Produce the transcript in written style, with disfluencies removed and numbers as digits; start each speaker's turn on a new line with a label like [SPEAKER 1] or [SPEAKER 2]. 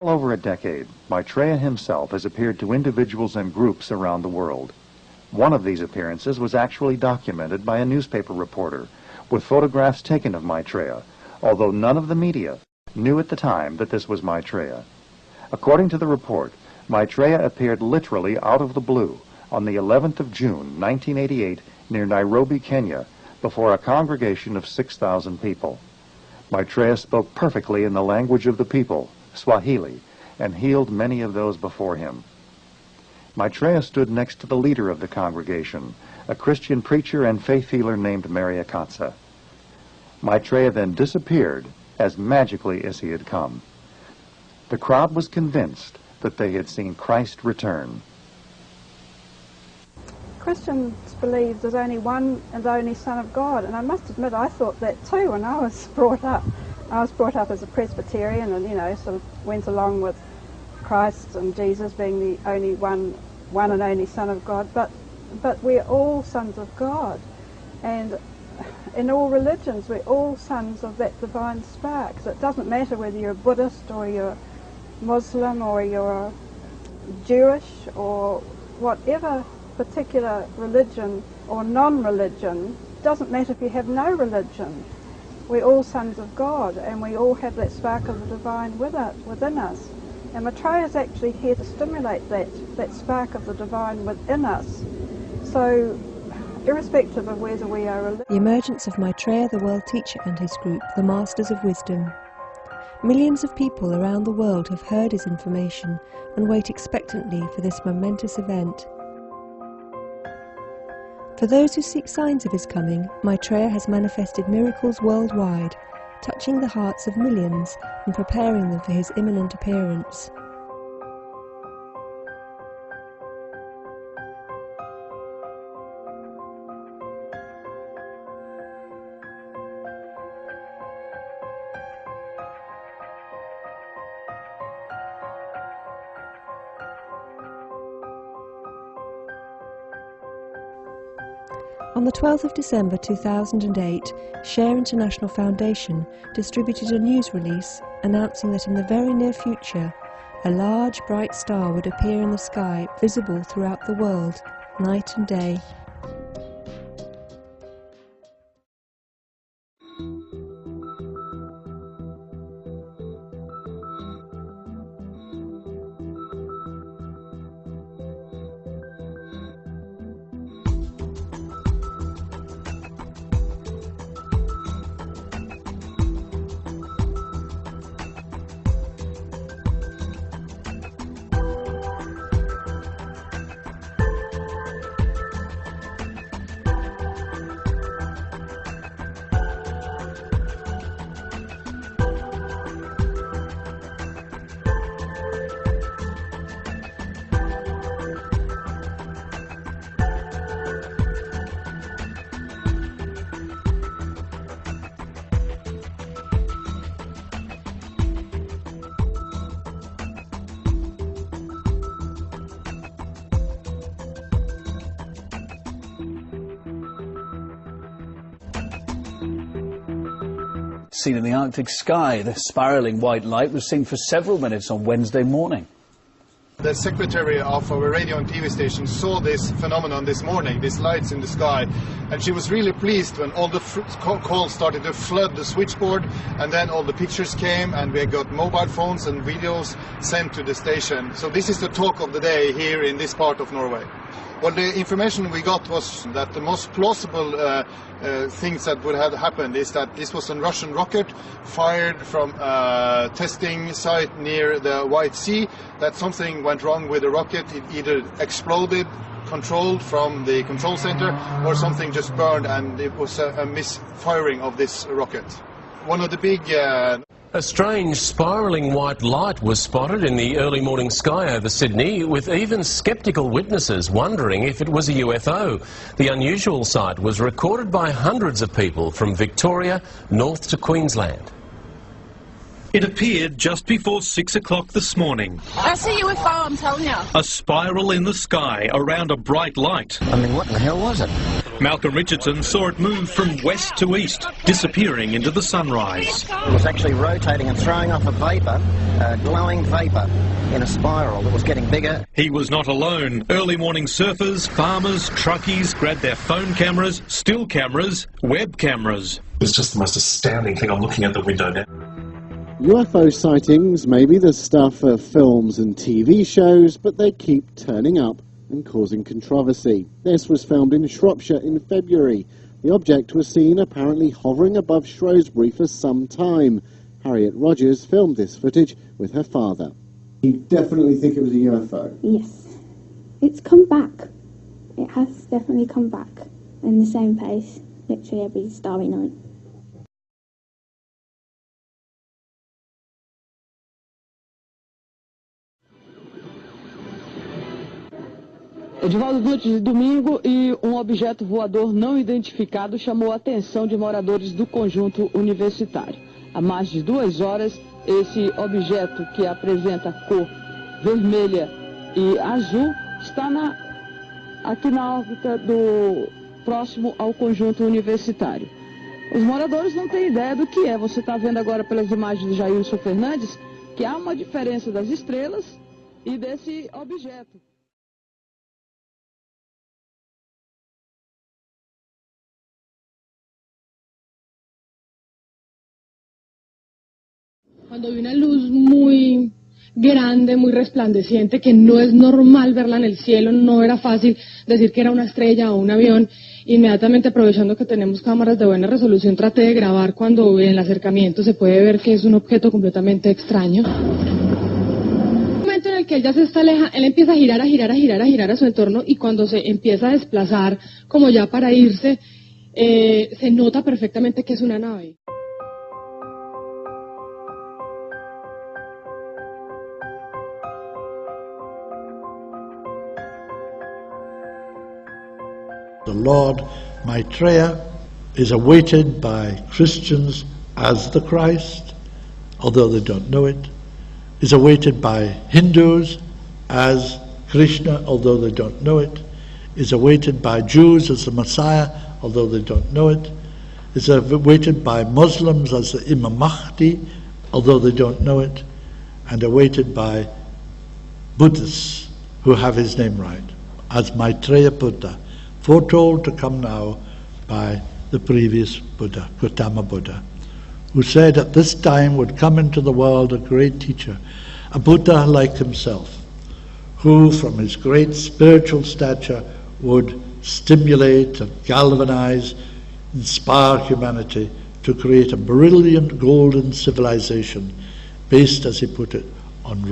[SPEAKER 1] Well over a decade, Maitreya himself has appeared to individuals and groups around the world. One of these appearances was actually documented by a newspaper reporter with photographs taken of Maitreya, although none of the media knew at the time that this was Maitreya. According to the report, Maitreya appeared literally out of the blue on the 11th of June, 1988, near Nairobi, Kenya, before a congregation of 6,000 people. Maitreya spoke perfectly in the language of the people, Swahili, and healed many of those before him. Maitreya stood next to the leader of the congregation, a Christian preacher and faith healer named Mary Akatsa. Maitreya then disappeared as magically as he had come. The crowd was convinced that they had seen Christ return.
[SPEAKER 2] Christians believe there's only one and only Son of God, and I must admit I thought that too when I was brought up. I was brought up as a Presbyterian and, sort of went along with Christ and Jesus being the only one and only Son of God, but we're all sons of God, and in all religions we're all sons of that divine spark. So it doesn't matter whether you're a Buddhist or you're Muslim or you're Jewish or whatever particular religion or non-religion. Doesn't matter if you have no religion. We're all sons of God, and we all have that spark of the divine within us. And Maitreya is actually here to stimulate that spark of the divine within us. So, irrespective of whether we are religious.
[SPEAKER 3] The emergence of Maitreya, the world teacher, and his group, the Masters of Wisdom. Millions of people around the world have heard his information and wait expectantly for this momentous event. For those who seek signs of his coming, Maitreya has manifested miracles worldwide, touching the hearts of millions and preparing them for his imminent appearance. On the 12th of December 2008, Share International Foundation distributed a news release announcing that in the very near future, a large bright star would appear in the sky, visible throughout the world, night and day.
[SPEAKER 4] Seen in the Arctic sky, the spiralling white light was seen for several minutes on Wednesday morning.
[SPEAKER 5] The secretary of our radio and TV station saw this phenomenon this morning, these lights in the sky, and she was really pleased when all the calls started to flood the switchboard, and then all the pictures came, and we got mobile phones and videos sent to the station. So this is the talk of the day here in this part of Norway. Well, the information we got was that the most plausible things that would have happened is that this was a Russian rocket fired from a testing site near the White Sea, that something went wrong with the rocket. It either exploded, controlled from the control center, or something just burned, and it was a misfiring of this rocket. One of the big...
[SPEAKER 6] A strange spiralling white light was spotted in the early morning sky over Sydney, with even sceptical witnesses wondering if it was a UFO. The unusual sight was recorded by hundreds of people from Victoria north to Queensland.
[SPEAKER 7] It appeared just before 6 o'clock this morning.
[SPEAKER 8] That's a UFO, I'm telling you.
[SPEAKER 7] A spiral in the sky around a bright light.
[SPEAKER 9] I mean, what the hell was it?
[SPEAKER 7] Malcolm Richardson saw it move from west to east, disappearing into the sunrise.
[SPEAKER 8] It was actually rotating and throwing off a vapour, glowing vapour, in a spiral that was getting bigger.
[SPEAKER 7] He was not alone. Early morning surfers, farmers, truckies grabbed their phone cameras, still cameras, web cameras.
[SPEAKER 9] It's just the most astounding thing. I'm looking at the window now.
[SPEAKER 10] UFO sightings may be the stuff of films and TV shows, but they keep turning up and causing controversy. This was filmed in Shropshire in February. The object was seen apparently hovering above Shrewsbury for some time. Harriet Rogers filmed this footage with her father. You definitely think it was a UFO?
[SPEAKER 11] Yes. It's come back. It has definitely come back in the same pace, literally every starry night.
[SPEAKER 12] Edivaldo, noite de domingo, e objeto voador não identificado chamou a atenção de moradores do conjunto universitário. Há mais de 2 horas, esse objeto, que apresenta cor vermelha e azul, está aqui na órbita próximo ao conjunto universitário. Os moradores não têm ideia do que é. Você está vendo agora pelas imagens do Jailson Fernandes que há uma diferença das estrelas e desse objeto.
[SPEAKER 13] Cuando vi una luz muy grande, muy resplandeciente, que no es normal verla en el cielo, no era fácil decir que era una estrella o un avión, inmediatamente aprovechando que tenemos cámaras de buena resolución, traté de grabar cuando en el acercamiento se puede ver que es un objeto completamente extraño. En el momento en el que él ya se está alejando, él empieza a girar, a girar, a girar, a girar a su entorno, y cuando se empieza a desplazar como ya para irse, se nota perfectamente que es una nave.
[SPEAKER 14] The Lord Maitreya is awaited by Christians as the Christ, although they don't know it, is awaited by Hindus as Krishna, although they don't know it, is awaited by Jews as the Messiah, although they don't know it, is awaited by Muslims as the Imam Mahdi, although they don't know it, and awaited by Buddhists who have his name right, as Maitreya Buddha, foretold to come now by the previous Buddha, Gautama Buddha, who said at this time would come into the world a great teacher, a Buddha like himself, who from his great spiritual stature would stimulate and galvanize, inspire humanity to create a brilliant golden civilization based, as he put it, on